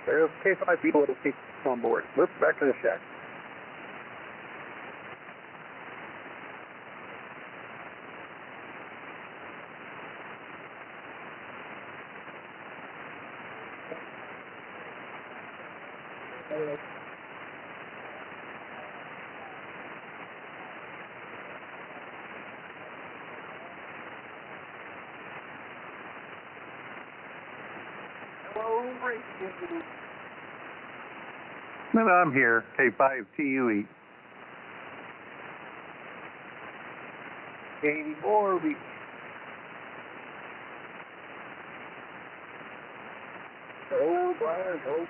There's K5 people will keep on board. Let's back to the shack. No, I'm here. K5 TUE. 84 weeks. Oh, Brian, oh.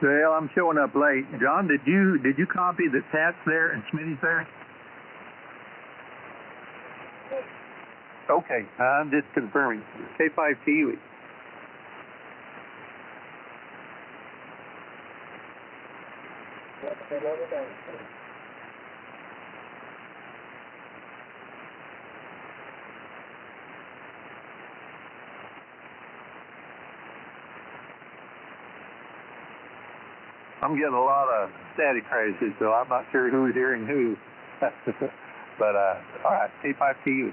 Well, I'm showing up late. John, did you copy the Pat's there and Smitty's there? Okay, I'm just confirming. K5 TUE. I'm getting a lot of static crashes, so I'm not sure who's hearing who. But, all right, K5 TUE.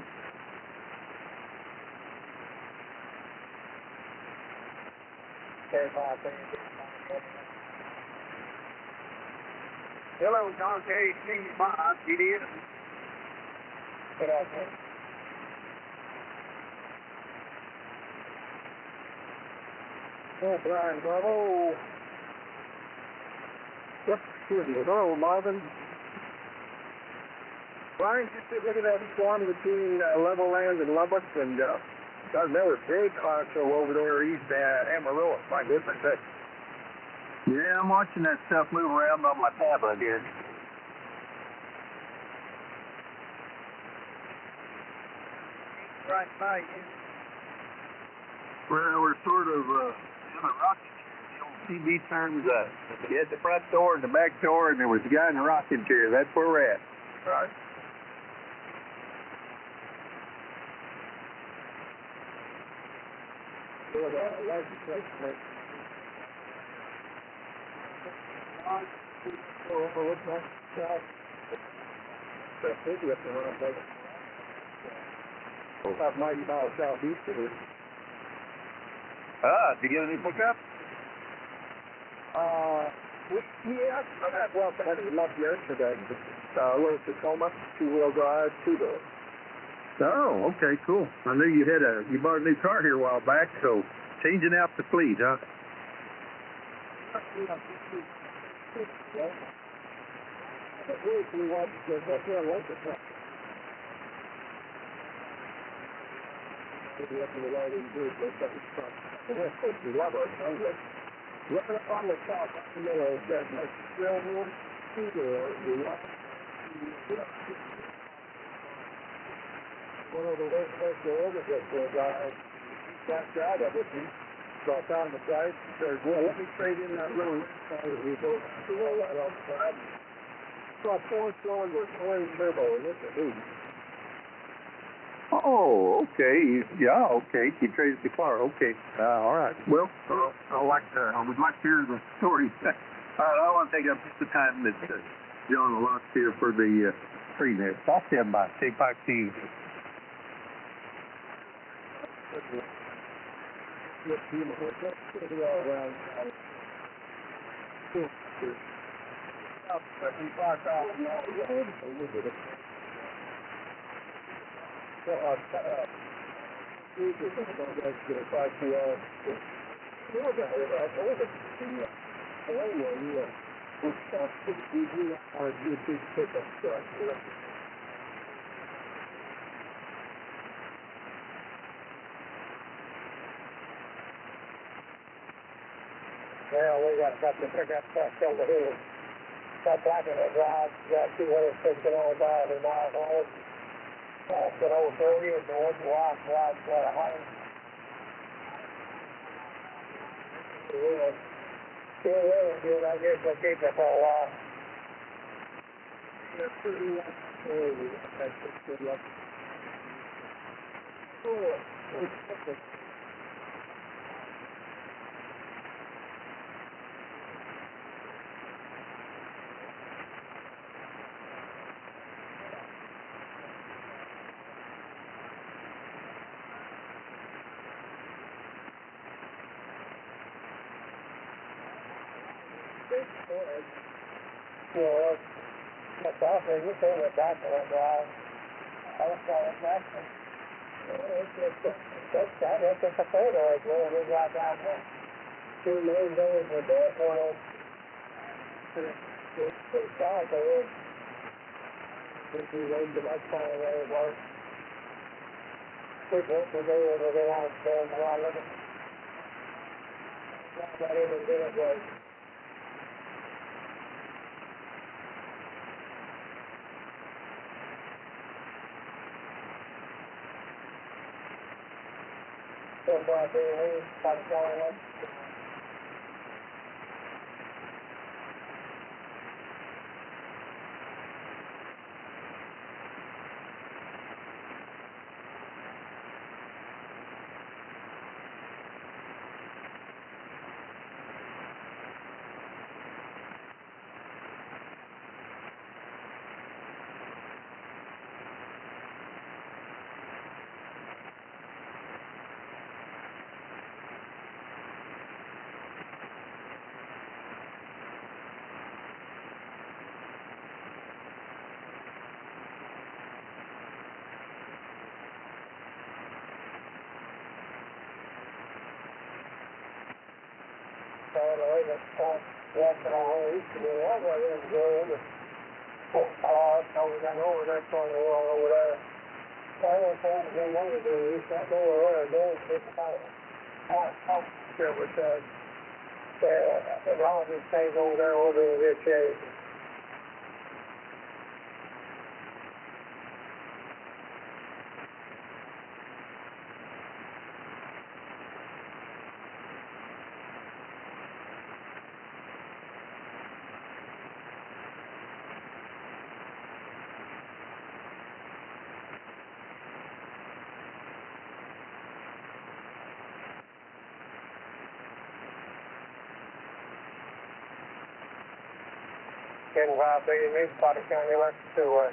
Hello, John K. K5, GDS. Good afternoon. Oh, Brian, bravo. Yep, hello, Marvin. Brian, just look at that storm between Level Land and Lubbock, and got another big car show over there east at Amarillo. My goodness, that. Yeah, I'm watching that stuff move around on my tablet here. Right by you. Well, we're sort of in a rocking chair. The old TV terms, you had the front door and the back door, and there was a guy in a rocking chair. That's where we're at. Right. About 90 miles southeast of here. Did you get any pickup? Yeah, I had well, I had enough yesterday. A little Tacoma, 2-wheel drive, 2-door. Oh, okay, cool. I knew you bought a new car here a while back, so changing out the fleet, huh? One of the worst places to overget for a guy. Backed out of it. He dropped down the price and said, well, let me trade in that little car that we both roll that outside. So a 4-cylinder twin turbo, and it's a dude. Oh, okay. Yeah, okay. He traded the car. Okay. All right. Well, I would like to hear the story. All right, I don't want to take up just the time that John lost here for the screen there. I'll stand by. Take 5 to you. Well, we got to pick up stuff over here. That's like in a drive, got 260 miles an hour. But old 30 and the one walk, home. Yeah. Still really good, I guess we'll keep it for a while. That's pretty lucky. That's just good luck. Oh, yeah, that's awesome. You say we're back to that drive. I was calling back. That's just a photo as well. We got down there. 2 main doors with that one. It's dark there. If you read the next time there it was. We're going to go over there on the stairs and all of it. Not even good at work. So far, they start going up. Walking on east of the wall, I didn't go in. I was going over that corner wall over there. I was trying to get one of these. I go over there, go and pick out. There was the Robin stays over there ordering this shape. In Rob, they need Potter County Electric Two-Way.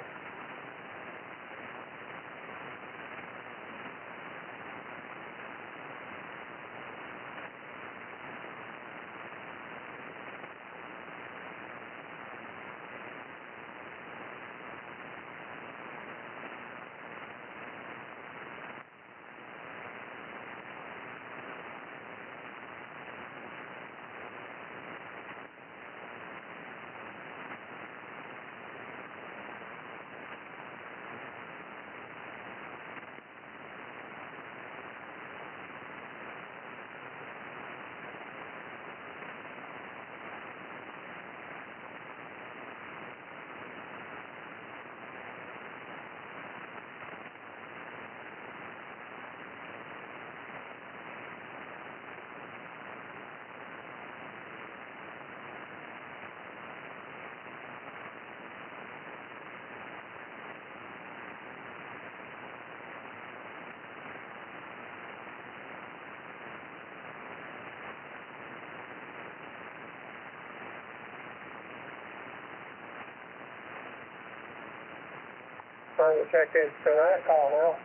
Trying to check in tonight, call now.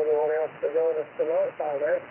anyone else to join us tonight by that.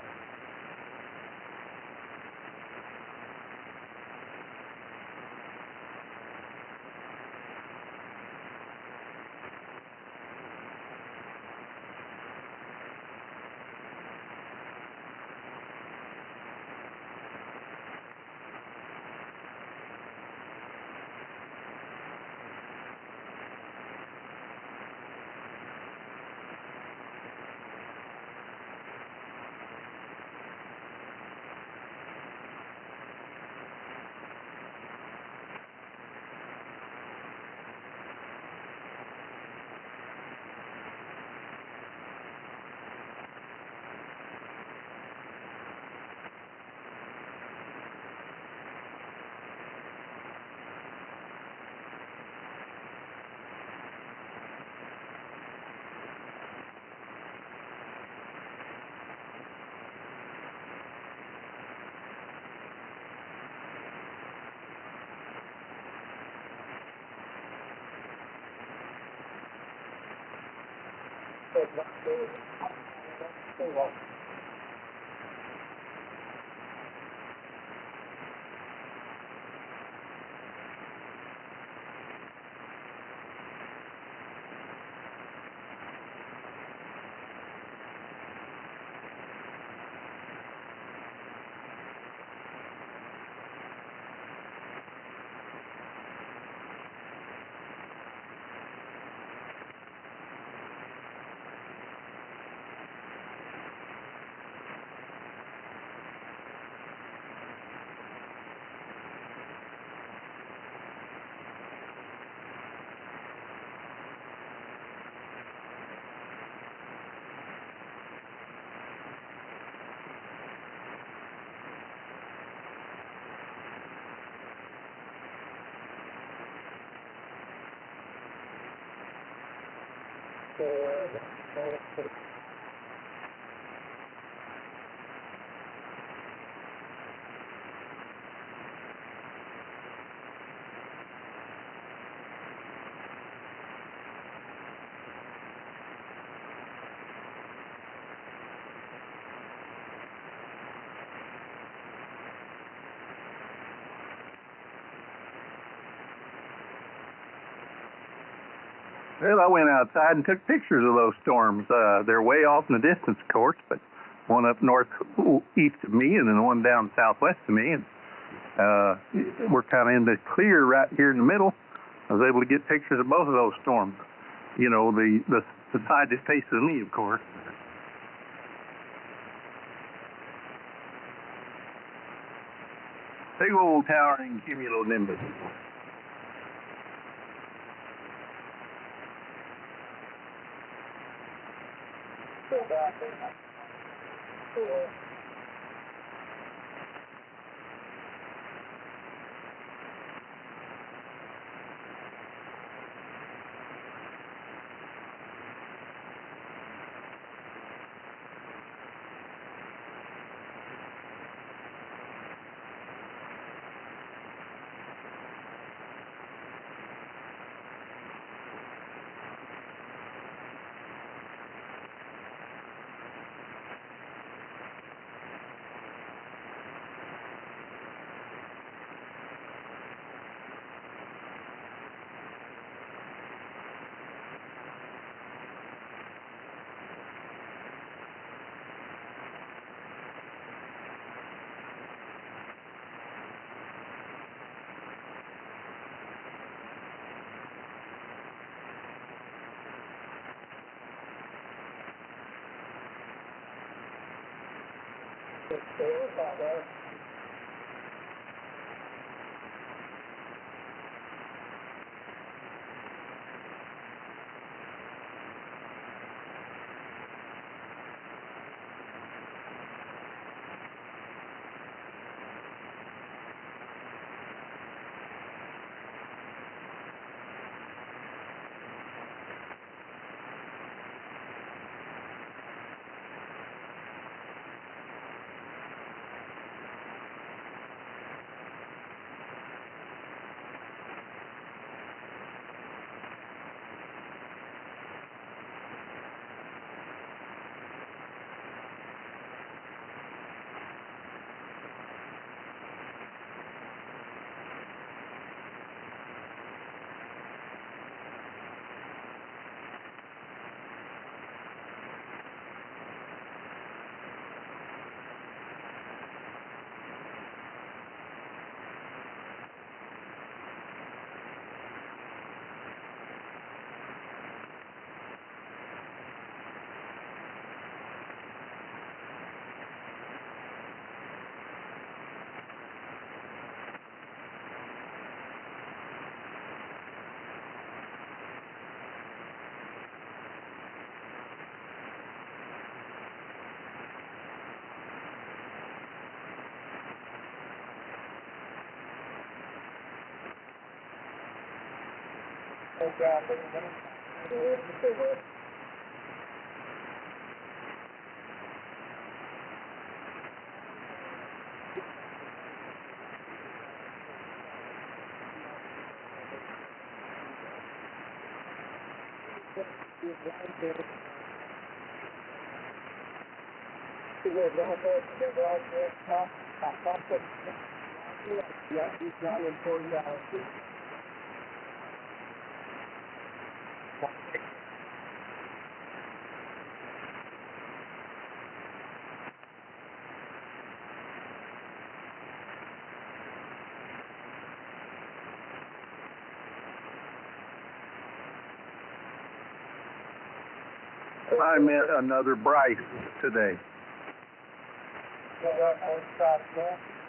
Well, I went outside and took pictures of those storms. They're way off in the distance, of course, but one up northeast of me and then one down southwest of me. And we're kind of in the clear right here in the middle. I was able to get pictures of both of those storms. You know, the side that faces me, of course. Big old towering cumulonimbus. I met another Bryce today.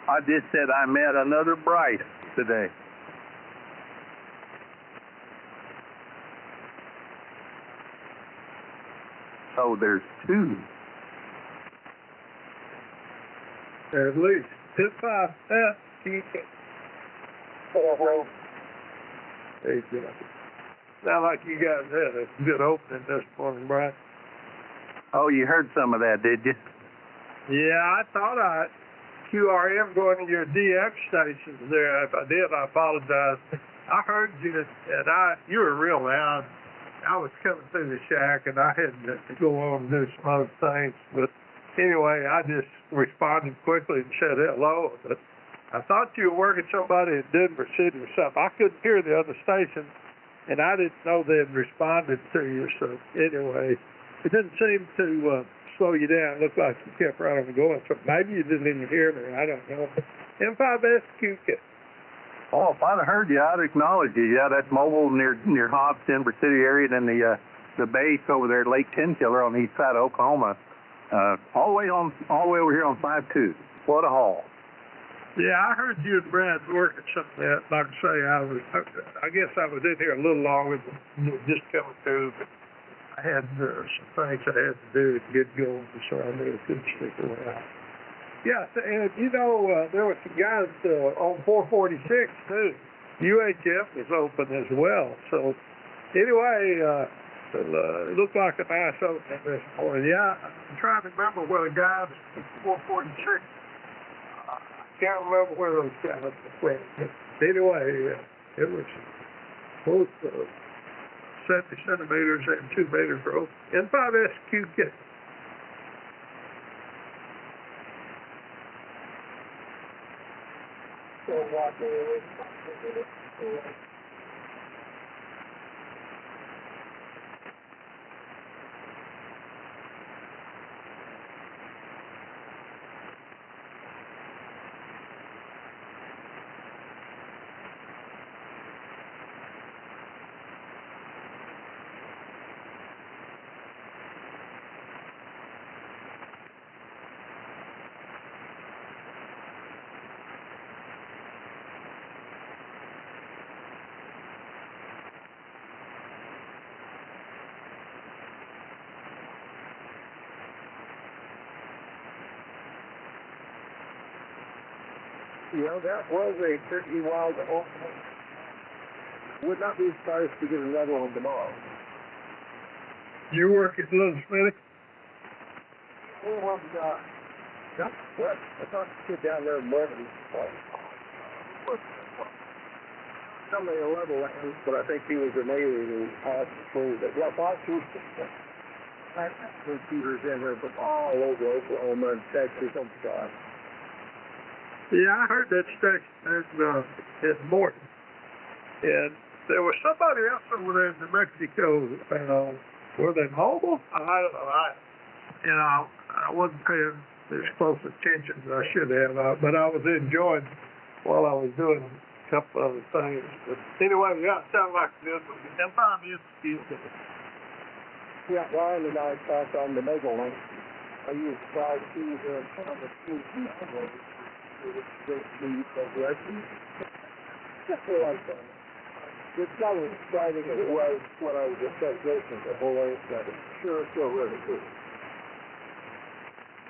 I just said I met another Bryce today. So there's two. At least. Hit 5. Yeah. Hey, good. Sound like you guys had a good opening this morning, Brian. Oh, you heard some of that, did you? Yeah, I thought QRM going to your DX stations there. If I did, I apologize. I heard you, and you were real loud. I was coming through the shack, and I had to go on and do some other things. But anyway, I just responded quickly and said hello. But I thought you were working somebody in Denver City or something. I couldn't hear the other station, and I didn't know they'd responded to you. So anyway, it didn't seem to slow you down. It looked like you kept right on going. So maybe you didn't even hear me. I don't know. M5SQK. Oh, if I'd have heard you, I'd acknowledge you. Yeah, that's mobile near Hobbs, Denver City area, and then the base over there at Lake Tenkiller on the east side of Oklahoma. All the way over here on 5-2. What a haul. Yeah, I heard you and Brad working something out. Like I say, I guess I was in here a little longer than just coming through, but I had some things I had to do to get going, so I knew I couldn't stick around. Yeah, and you know, there were some guys on 446 too. UHF was open as well. So anyway, it looked like a nice opening this morning. Yeah, I'm trying to remember where the guys from 446. I can't remember where those guys went. Anyway, it was both 70 centimeters and 2 meters rope. M5SQK. Yeah, that was a pretty wild opening. Would not be surprised to get another one tomorrow. You work at Little Smitty? Well, what? I talked to the kid down there in Morgan. Somebody a level land, but I think he was a native who passed through. Yeah, passed Peter's in here from all over Oklahoma and Texas. Oh, God. Yeah, I heard that station in Morton. And there was somebody else over there in New Mexico. Were they mobile? I don't know. I wasn't paying as close attention as I should have. But I was enjoying while I was doing a couple other things. But anyway, yeah, it sounded like this. M5SQK. Yeah, Ryan and I talked on the mobile link. I used 5-2 here in front of the 2 It's not as exciting as it was when I was a technician the whole way that it's sure still really good.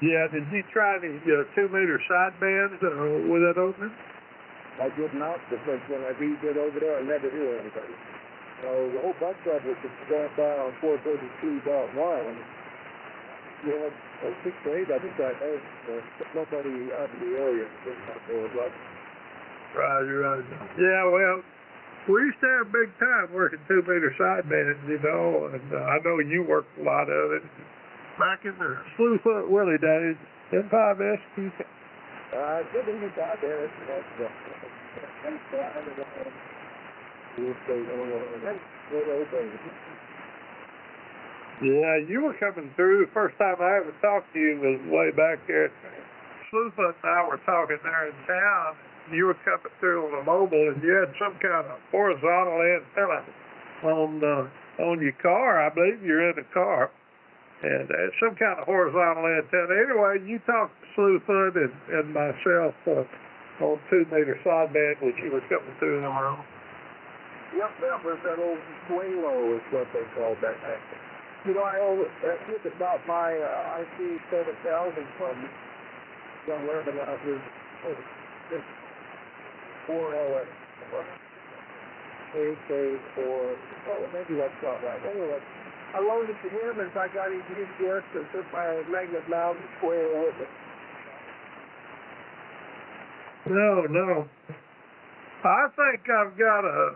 Yeah, did you try the 2-meter sidebands with that opening? I did not, because when I beat it over there, I never hear anybody. a whole bunch of it was going by on 432.1. You had 6 to 8, I think I know, nobody out of the area was not there, but. Right. Yeah, well, we used to have a big time working 2-meter sideband, you know, and I know you worked a lot of it back in the Slewfoot Willie days. M5S, I didn't get out there. Yeah, you were coming through. First time I ever talked to you was way back there. Slewfoot and I were talking there in town. You were coming through on a mobile, and you had some kind of horizontal antenna on your car. I believe you're in a car, and some kind of horizontal antenna. Anyway, you talked to Slewfoot and myself on 2-meter sideband, which you were coming through the room. Yep, that was that old Swalo is what they called that. You know, I always think about my IC 7000 from young learning out here. This 4LS. AK4. Oh, maybe that's not right. Anyway, I loaned it to him, and I got his gift and took my magnet mount and square with it. No. I think I've got a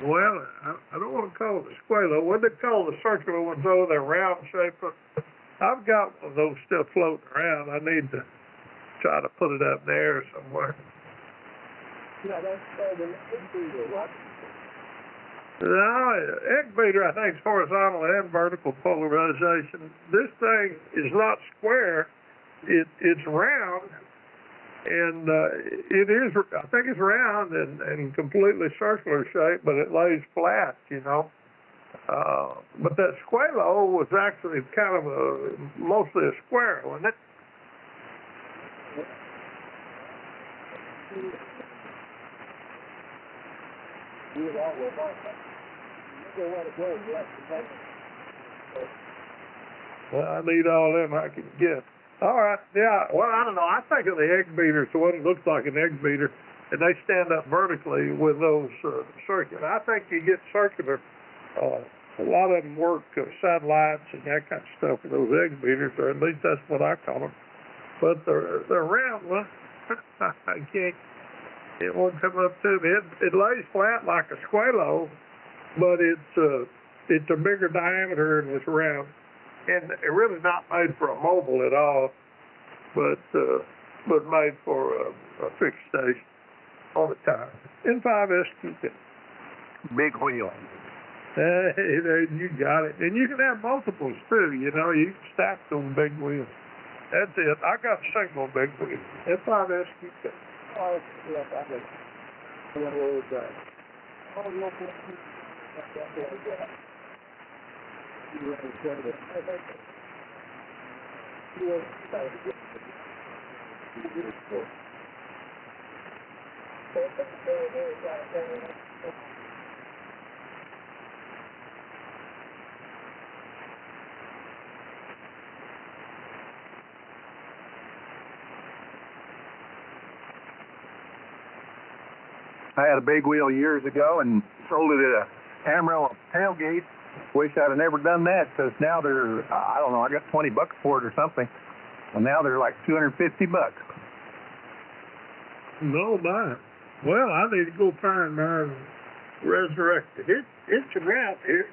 well, I don't want to call it a squalo. What do they call the circular ones over there, round shape? I've got one of those still floating around. I need to try to put it up there somewhere. Yeah, that's the egg what? No, egg beater, I think, is horizontal and vertical polarization. This thing is not square. It's round. And it is, I think it's round and completely circular shape, but it lays flat, you know. But that squalo was actually kind of mostly a square, wasn't it? Well, I need all them I can get. All right, yeah, well, I don't know. I think of the egg beater, so what it looks like an egg beater, and they stand up vertically with those circular. I think you get circular. A lot of them work satellites and that kind of stuff with those egg beaters, or at least that's what I call them. But the round one, I can't, it won't come up to me. It lays flat like a squalo, but it's a bigger diameter and it's round. And it's really not made for a mobile at all, but made for a fixed station on the tire. M5S210. Big wheel. Hey, there, you got it. And you can have multiples too, you know, you can stack those big wheels. That's it. I got a single big wheel. M5S210. Oh, yes, I did. I had a big wheel years ago and sold it at a Amarillo tailgate. Wish I'd have never done that, because now they're, I don't know, I got $20 for it or something. And now they're like $250. No, my. Well, I need to go find mine resurrected. It's around here.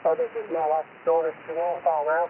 Oh, this is my last storage. Can you fall out?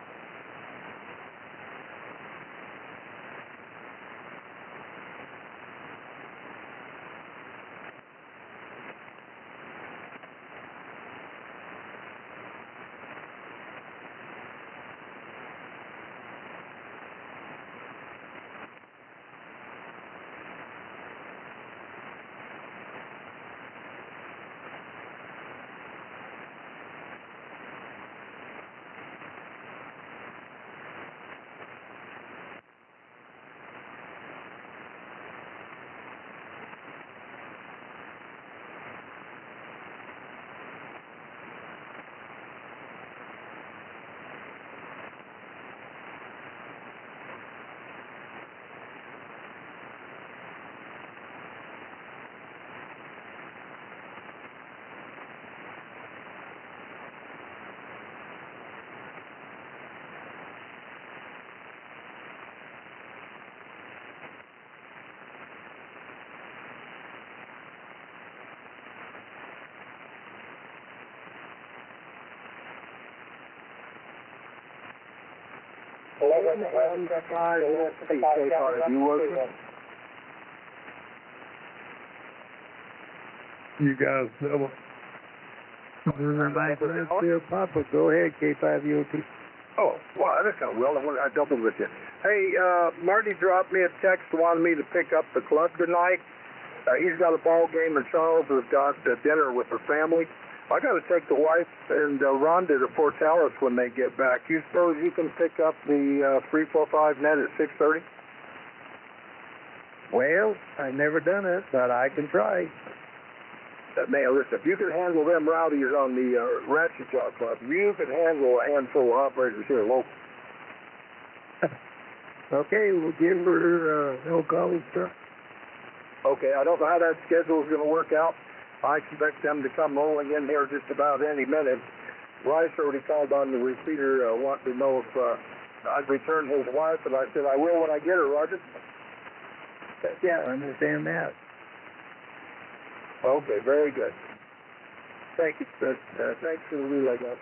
You working? You guys know. Everybody can still Papa. Go ahead, K5EOT. Oh, wow, that's kind of well. I doubled with you. Hey, Marty dropped me a text, wanted me to pick up the club tonight. He's got a ball game, and Charles has got dinner with her family. I got to take the wife and Rhonda to Fort Tallis when they get back. You suppose you can pick up the 345 net at 6:30? Well, I've never done it, but I can try. Now, listen, if you can handle them rowdies on the Ratchet Jaw Club, you can handle a handful of operators here local. Okay, we'll give her no call stuff. Okay, I don't know how that schedule is going to work out. I expect them to come rolling in here just about any minute. Rice already called on the repeater, wanting to know if I'd return his wife, and I said I will when I get her, Roger. Yeah, I understand that. Okay, very good. Thank you. Thanks for the relay, guys.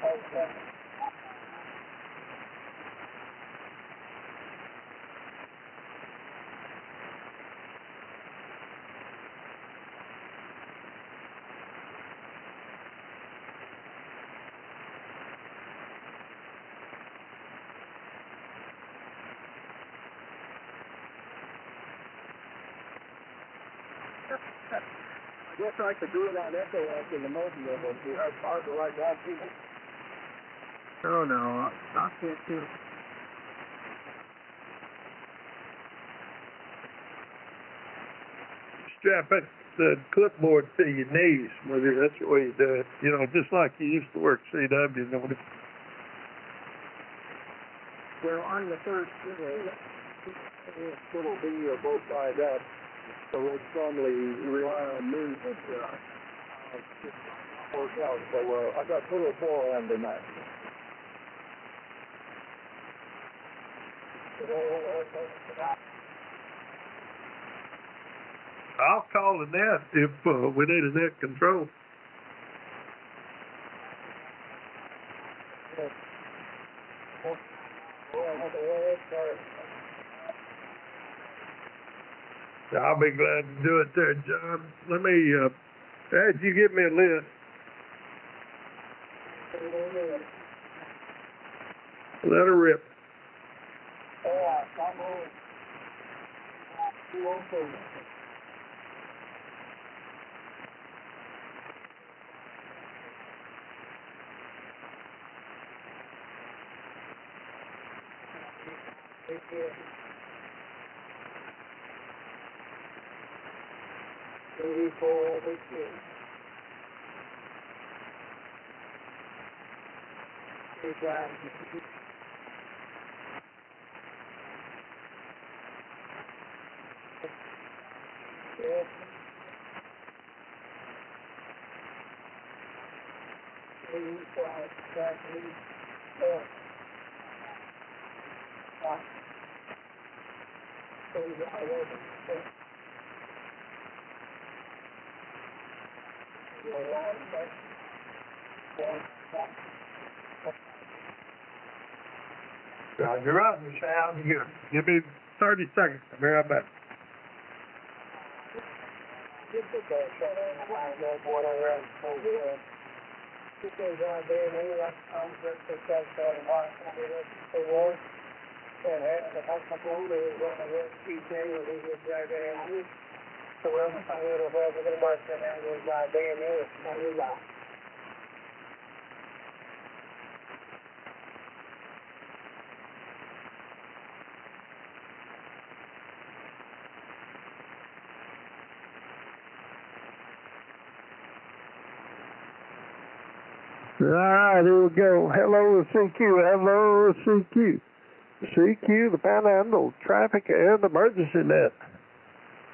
Okay. I guess I could do it on Echo in the mobile, but it'd be hard to write down people. Oh, no, I can't do it. Strap the clipboard to your knees. Maybe that's the way you do it. You know, just like you used to work CW. You know, Well, on the third, it'll be both sides up. So we'll strongly rely on me, but work out. So I got total 4 on tonight. I'll call the net if we need a net control. I'll be glad to do it there, John. Let me, Ed, you give me a list. Let her rip. You're right, Michelle. Give me 30 seconds. I'll be right back. All right, here we go. Hello, CQ. Hello, CQ. CQ, the Panhandle Traffic and Emergency Net.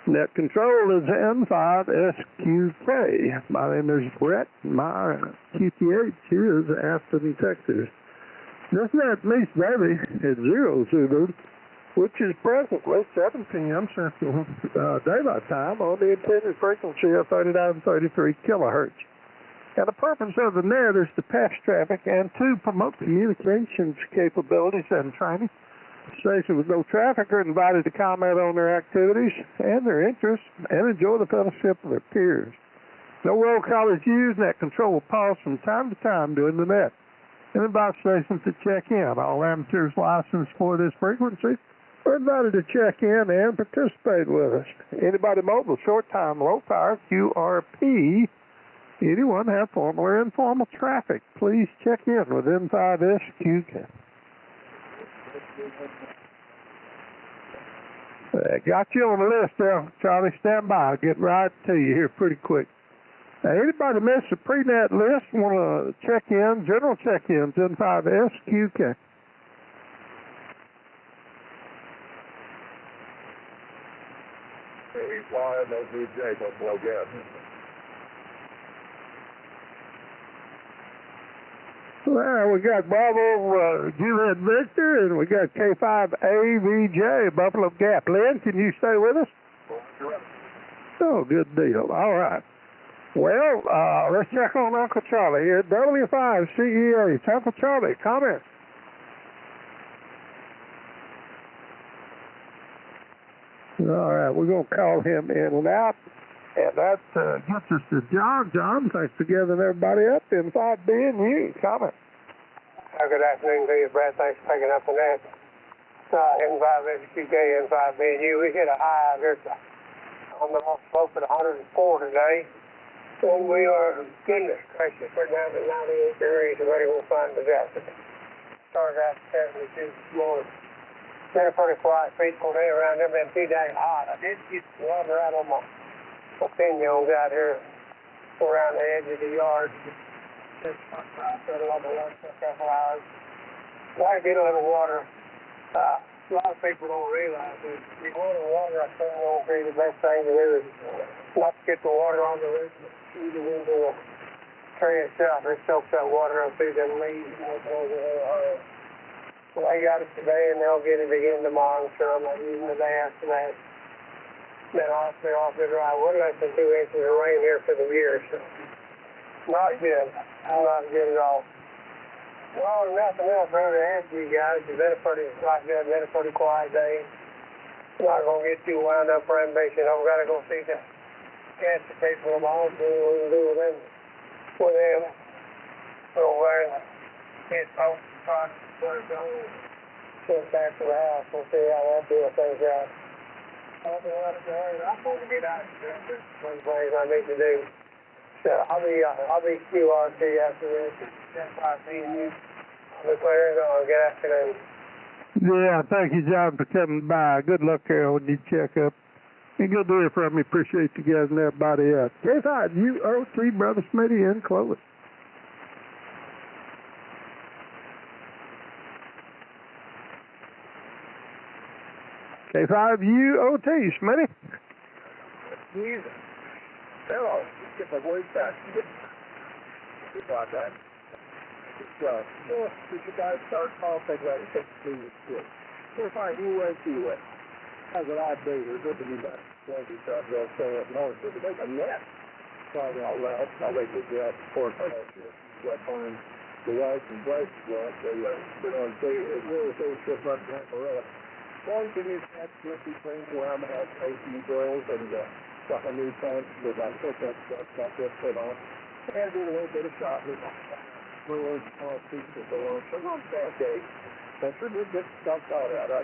Net control is N5SQK. My name is Brett. My QTH is Aston, Texas. This net meets Navy at 0 Zulu, which is presently 7 p.m. Central Daylight Time on the intended frequency of 3933 kilohertz. And the purpose of the net is to pass traffic and to promote communications capabilities and training. Stations with no traffic are invited to comment on their activities and their interests and enjoy the fellowship of their peers. No roll call is used, and that control will pause from time to time during the net and invite stations to check in. All amateurs licensed for this frequency are invited to check in and participate with us. Anybody mobile, short time, low power, QRP. Anyone have formal or informal traffic, please check in with N5SQ. Got you on the list there, Charlie. Stand by. I'll get right to you here pretty quick. Anybody missed the pre-net list, want to check in, general check-ins, N5SQ. Why no DJ, no blow gas. Well, we got Bravo, Juliet Victor, and we got K5AVJ, Buffalo Gap. Lynn, can you stay with us? Oh, good deal. All right. Well, let's check on Uncle Charlie here. W5 CEH. Uncle Charlie, comments? All right, we're going to call him in and out. And that gets us to John. John, thanks for gathering everybody up. N5B and you. Comment. Good afternoon to you, Brad. Thanks for picking up on that. N5SQK, N5B and you. We hit a high out here on the north slope at 104 today. And we are, goodness gracious, we're down to 98 degrees and ready to find disaster. Started out 72 this morning. Been a pretty quiet, peaceful day around there. Been too dang hot. I did get the water out on my pinos out here around the edge of the yard. Just settled on the lunch for a couple hours. Try to get a little water. A lot of people don't realize that if you want water, I think won't be the best thing to do is not to get the water on the roof, but feed it into the tree itself. It soaks that water up through them leaves and it goes away. Well, I got it today and they'll get it again tomorrow. I'm sure I'm not using the day after that. Been awfully dry. We're less than 2 inches of rain here for the year, so not good. Not good at all. Well, nothing else really to answer you guys. It's been a pretty, like I said, been a pretty quiet day. Not going to get too wound up for ambition. I've got to go see the cancer people tomorrow, see what we can do with them. So we're get folks across the sent back to the house. We'll see how that deal things out. I'm supposed to get out there. One thing I need to do. So I'll be QRT after this. N5B and you. I'll be clearing on. Good afternoon. Yeah, thank you, John, for coming by. Good luck, Carol, when you check up. And good to hear from you. Appreciate you guys and everybody else. K5, you, O3, Brother Smitty, and Chloe. K5UOT, Smitty. Jesus. Hello. Get my voice back. Good about that. We should start calling things like it. If I UOT, that's what I do. There's good to be back. Thank you, Chuck. They'll say it. No, it's good to make a net. Sorry out loud. I'll wait till you have support. What time the wife and wife want. They put on really so shit about that for us. Long to these activity things where I'm at safety drills and stuff on new plants with I put that stuff got this put on. And do a little bit of shopping. We're small pieces of the lunch. So on Saturday, that's really good stuff out. I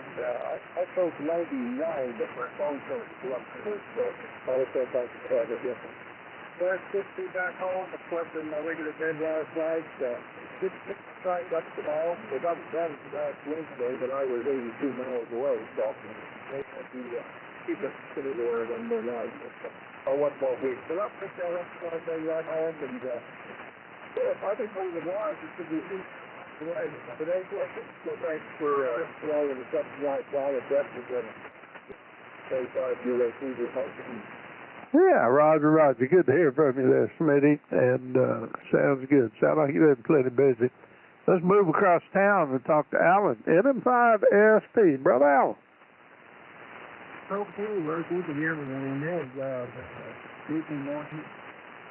chose 99 different long-term structures. So I was so back to have it different. Last 60 back home, I slept in my regular bed last night. Just trying to the ball. They got done last Wednesday, but I was 82 miles away, so they had to keep it to the door when they're not. Or 1 more week. But I'll pick that up Saturday right home, and I think one of the lines is to be right. Today's lesson. So thanks for allowing the something like that. It's definitely good. K5UOT Republican. Yeah, Roger. Good to hear from you there, Smitty. And sounds good. Sounds like you've been plenty busy. Let's move across town and talk to Alan. NM5SP. Brother Alan. Okay, we're good to hear everyone. There's Tuesday morning.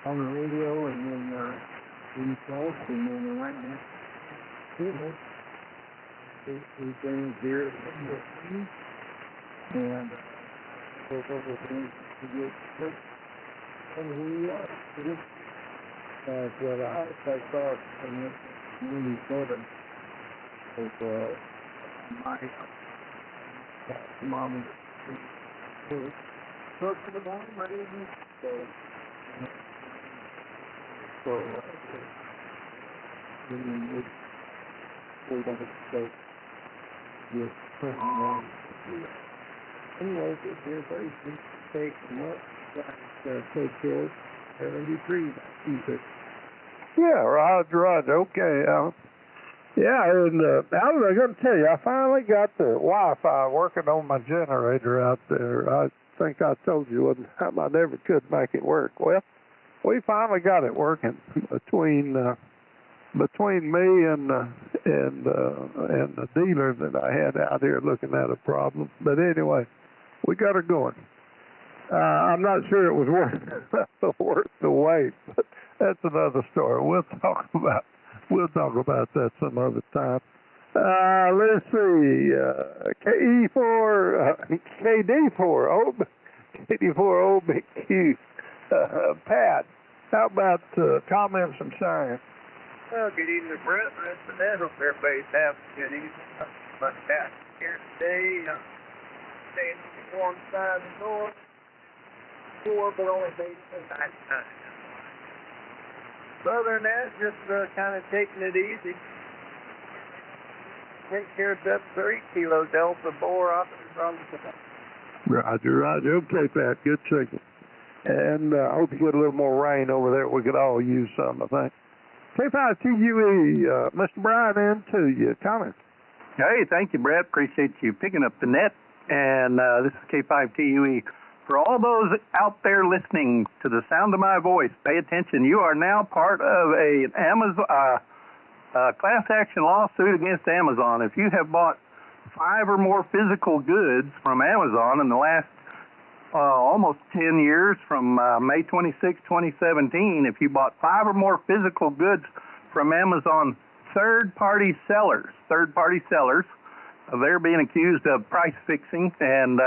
on the radio, and then in close, and then right now, we came here and those other things to get sick. And we are. That's what I thought, and it really sort of was my mom talking about my so we're going to go with personal. Anyways, if you're very sick, take them up, take care of 73. Yeah, Roger, okay. Yeah, and I was going to tell you, I finally got the Wi-Fi working on my generator out there. I think I told you one time I never could make it work. Well, we finally got it working between me and the dealer that I had out here looking at a problem. But anyway, we got her going. I'm not sure it was worth the wait, but that's another story. We'll talk about that some other time. Let's see, KD4 OBQ. Pat, how about comments from science? Well, good evening, Brett. I hope everybody's having a good evening. But out here today, staying on the warm side of the north. But only based in 99. So other than that, just kind of taking it easy. Take care of that 3 kilo Delta Boar off the drum today. Roger. Okay, Pat, good signal. And I hope you get a little more rain over there. We could all use some, I think. K5TUE, Mr. Brian, into you. Comments? Hey, thank you, Brett. Appreciate you picking up the net. And this is K5TUE. For all those out there listening to the sound of my voice, pay attention. You are now part of a Amazon class action lawsuit against Amazon. If you have bought 5 or more physical goods from Amazon in the last almost 10 years, from May 26, 2017, if you bought 5 or more physical goods from Amazon third-party sellers, they're being accused of price fixing, and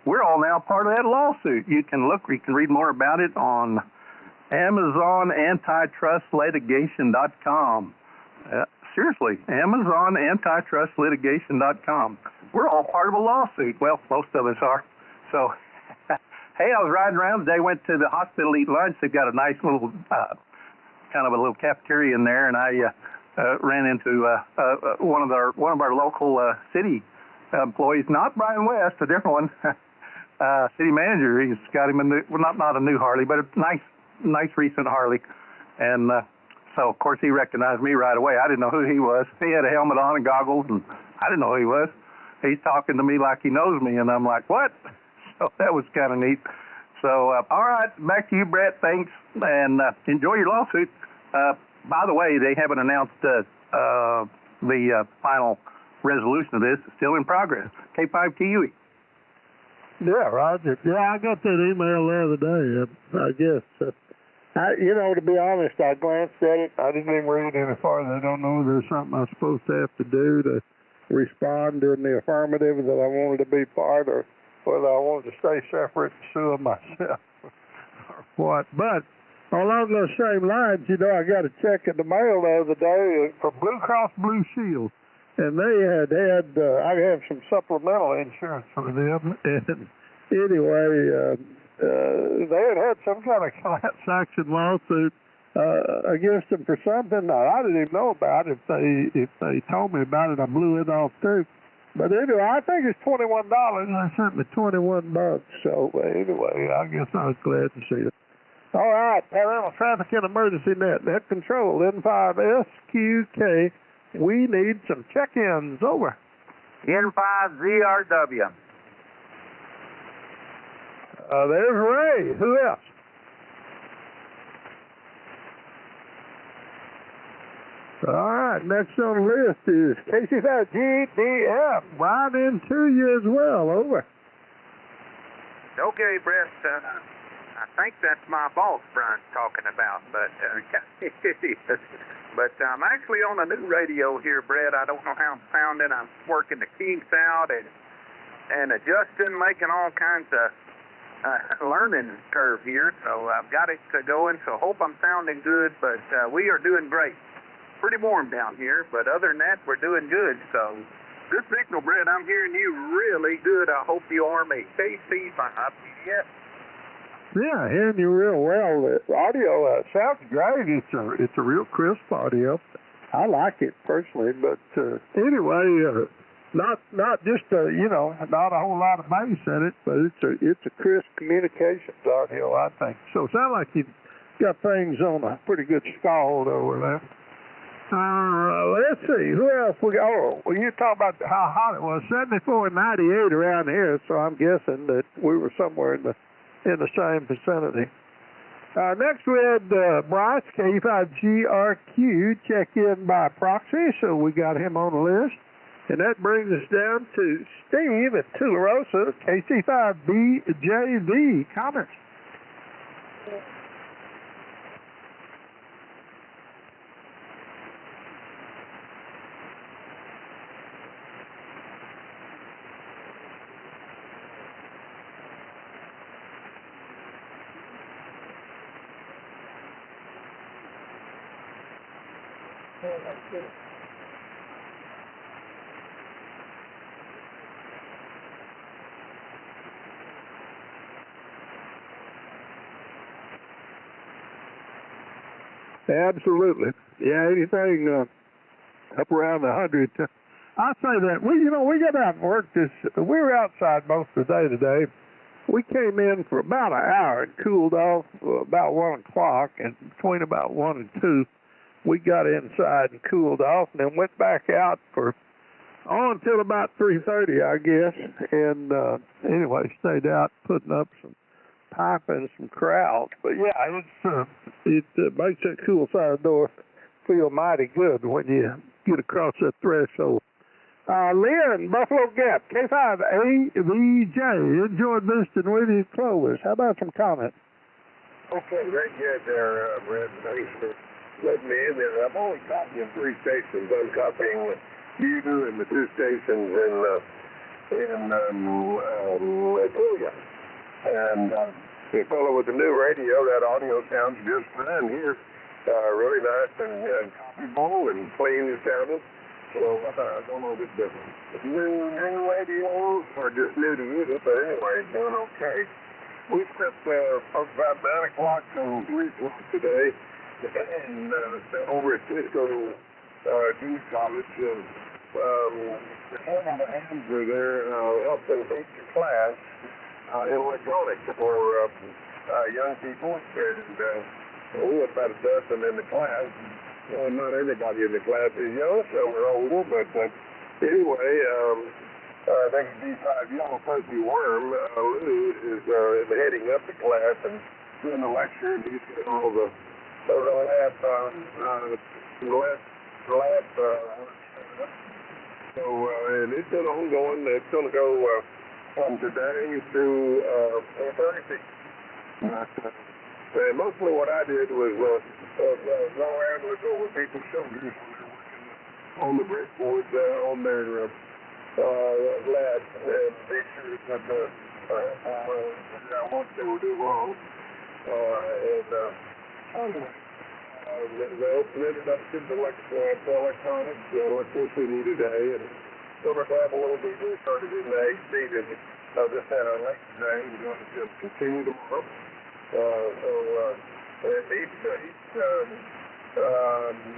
we're all now part of that lawsuit. You can read more about it on AmazonAntitrustLitigation.com. Seriously, AmazonAntitrustLitigation.com. We're all part of a lawsuit. Well, most of us are. So, hey, I was riding around today, went to the hospital to eat lunch. They've got a nice little, kind of a little cafeteria in there, and I ran into one of our local city employees, not Brian West, a different one. City manager. He's got him a new, well, not a new Harley, but a nice recent Harley. And so, of course, he recognized me right away. I didn't know who he was. He had a helmet on and goggles, and I didn't know who he was. He's talking to me like he knows me, and I'm like, what? So that was kind of neat. So, all right, back to you, Brett. Thanks, and enjoy your lawsuit. By the way, they haven't announced the final resolution of this. It's still in progress. K5TUE. Yeah, Roger. Yeah, I got that email the other day, I guess. To be honest, I glanced at it. I didn't even read any farther. I don't know if there's something I'm supposed to have to do to respond in the affirmative that I wanted to be part, or whether I wanted to stay separate and sue myself or what. But along those same lines, I got a check in the mail the other day from Blue Cross Blue Shield. And they had I have some supplemental insurance for them. And anyway, they had some kind of class action lawsuit against them for something I didn't even know about. If they told me about it, I blew it off too. But anyway, I think it's $21. I sent me $21. So anyway, I guess I was glad to see it. All right, Parental Traffic and Emergency Net Control N5SQK. We need some check-ins. Over. N5ZRW. There's Ray. Who else? All right, next on the list is KC5GDF. Right into you as well. Over. Okay, Brett. I think that's my boss Brian's talking about, but but I'm actually on a new radio here, Brett. I don't know how I'm sounding. I'm working the kinks out and adjusting, making all kinds of learning curve here. So I've got it going. So hope I'm sounding good. But we are doing great. Pretty warm down here, but other than that, we're doing good. So good signal, Brett. I'm hearing you really good. I hope you are me. KC5. Yes. Yeah, hearing you real well. The audio sounds great. It's a real crisp audio. I like it personally, but anyway, not just not a whole lot of bass in it, but it's a crisp communications audio, I think. So it sounds like you got things on a pretty good scald over there. Let's see, who else we got? Oh, well, you talk about how hot it was, 74 and 98 around here, so I'm guessing that we were somewhere in the same vicinity. Next we had Bryce, K5GRQ, check in by proxy, so we got him on the list. And that brings us down to Steve at Tularosa, KC5BJV. Comments? Absolutely. Yeah, anything up around 100. I say that we got out and worked this. We were outside most of the day today. We came in for about an hour and cooled off about 1 o'clock, and between about 1 and 2, we got inside and cooled off, and then went back out for until about 3:30, I guess. And anyway, stayed out putting up some pipe and some corrals. But yeah, it makes that cool side door feel mighty good when you get across that threshold. Lynn, Buffalo Gap, K5AVJ, enjoyed visiting with you, Clovis. How about some comments? Okay, very good there, Brett. Thanks for letting me in there. I'm only copying 3 stations. I'm copying you and the 2 stations in Tulia. And the fellow with the new radio, that audio sounds just fine here. Really nice and copyable and clean as sounded. So I don't know if it's different. New radios are just new to you, but anyway, doing okay. We spent about 9 o'clock till 3 o'clock today, and over at Cisco News College. The hands are there helping teach a class in electronics for young people, and we had about a dozen in the class. Not everybody in the class is young, so we're older, but anyway, I think D5 Yellow Fuzzy Worm, Lou, is heading up the class and doing the lecture, and he's doing all the lab, and it's been ongoing. It's going to go from today through Thursday. And mostly what I did was go around and look over people's shoulders when they're working on the breadboards on their lab and make sure that what they were doing wrong. They opened it up to the electronics, electricity today, and so we're going to have a little bit started in the 8th season. Just had a late today. We're going to continue tomorrow. Each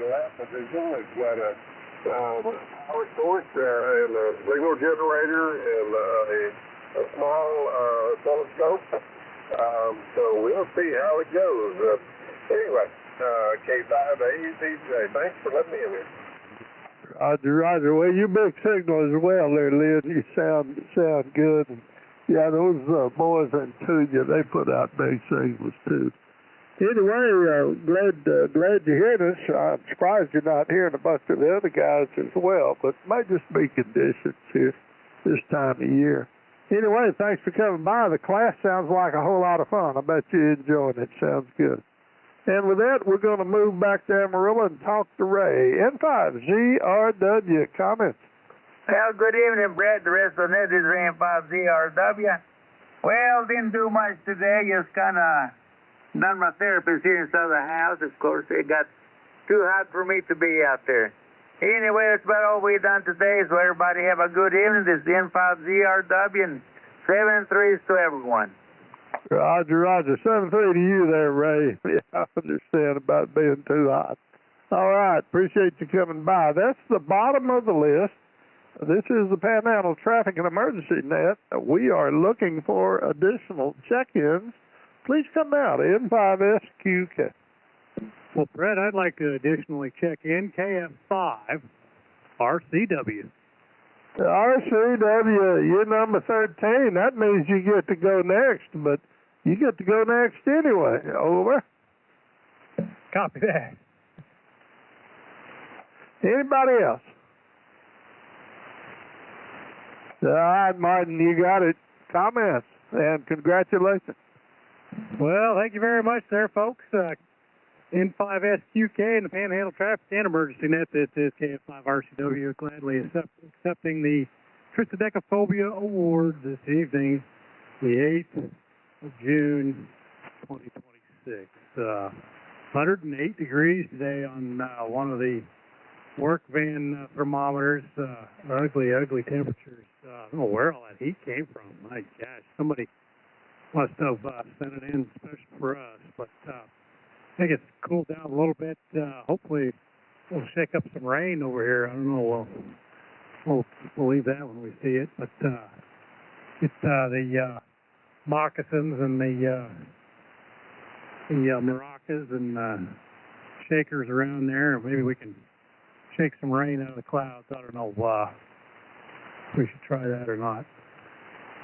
lab division has got a power source and a signal generator and a small telescope. So we'll see how it goes. Anyway, K5AVJ, thanks for letting me in here. Roger. Well, you big signal as well there, Lynn. You sound good. And yeah, those boys in Tulia, they put out big signals too. Anyway, glad you heard us. I'm surprised you're not hearing a bunch of the other guys as well, but it may just be conditions here this time of year. Anyway, thanks for coming by. The class sounds like a whole lot of fun. I bet you enjoyed it. Sounds good. And with that, we're going to move back to Amarillo and talk to Ray. N5ZRW, comments? Well, good evening, Brett. The rest of it is N5ZRW. Well, didn't do much today. Just kind of done my therapist here inside the house. Of course, it got too hot for me to be out there. Anyway, that's about all we done today. So everybody have a good evening. This is the N5ZRW and 7-3 to everyone. Roger, Roger. 7-3 to you there, Ray. Yeah, I understand about being too hot. All right, appreciate you coming by. That's the bottom of the list. This is the Panhandle Traffic and Emergency Net. We are looking for additional check-ins. Please come out, N5SQK. Well, Brett, I'd like to additionally check in KF5 RCW. RCW, you're number 13. That means you get to go next, but you get to go next anyway. Over. Copy that. Anybody else? All right, Martin, you got it. Comments and congratulations. Well, thank you very much there, folks. N5SQK and the Panhandle Traffic and Emergency Net. This is KF5 RCW gladly accepting the Triskaidekaphobia Award this evening, the 8th of June, 2026. 108 degrees today on one of the work van thermometers. Ugly, ugly temperatures. I don't know where all that heat came from. My gosh, somebody must have sent it in special for us. But I think it's cooled down a little bit. Hopefully we'll shake up some rain over here. I don't know. We'll leave that when we see it. But it's the moccasins and the maracas and shakers around there. Maybe we can shake some rain out of the clouds. I don't know if we should try that or not.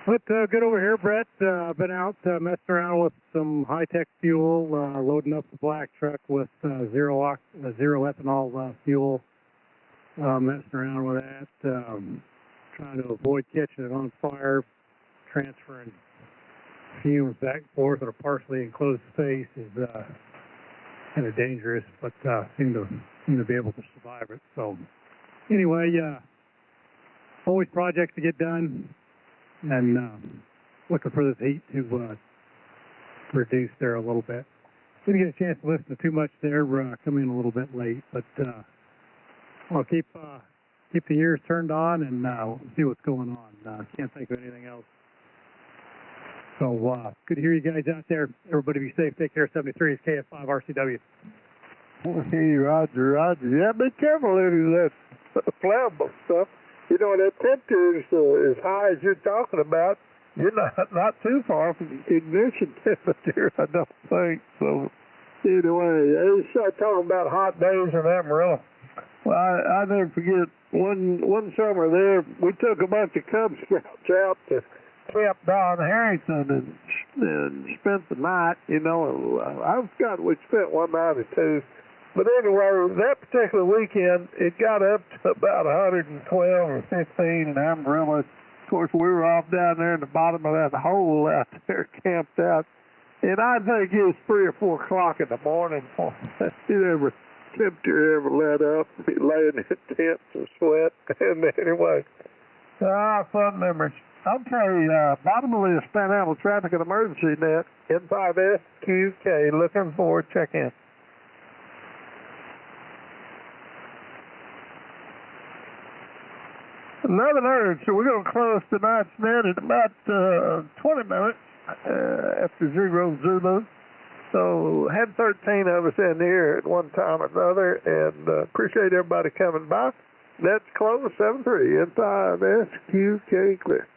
But good over here, Brett. Been out messing around with some high-tech fuel, loading up the black truck with zero ethanol fuel, messing around with that, trying to avoid catching it on fire, transferring fumes back and forth in a partially enclosed space is kind of dangerous, but seem to be able to survive it. So anyway, always projects to get done, and looking for this heat to reduce there a little bit. Didn't get a chance to listen to too much there. Come in a little bit late, but I'll keep the ears turned on and see what's going on. Can't think of anything else. So good to hear you guys out there. Everybody be safe. Take care. 73 is KF5 RCW. Hey, Roger, Roger. Yeah, be careful of that flammable stuff. You know, that temperature is as high as you're talking about. You're not too far from ignition temperature, I don't think. So, anyway, they start talking about hot days in Amarillo. Well, I never forget one summer there, we took a bunch of Cub Scouts out to Camp Don Harrington and spent the night, you know. I forgot we spent one night or two. But anyway, that particular weekend, it got up to about 112 or 15 in Amarillo. Of course, we were off down there in the bottom of that hole out there, camped out. And I think it was 3 or 4 o'clock in the morning before temperature ever let up. We laying in tents and sweat. And anyway, fun memories. Okay, bottom of the list, Panhandle Traffic and Emergency Net, N5SQK, looking for check-in. 11:00, so we're going to close tonight's net at about 20 minutes after 0 Zulu. So had 13 of us in here at one time or another, and appreciate everybody coming by. Net's closed 7-3, N5SQK clear.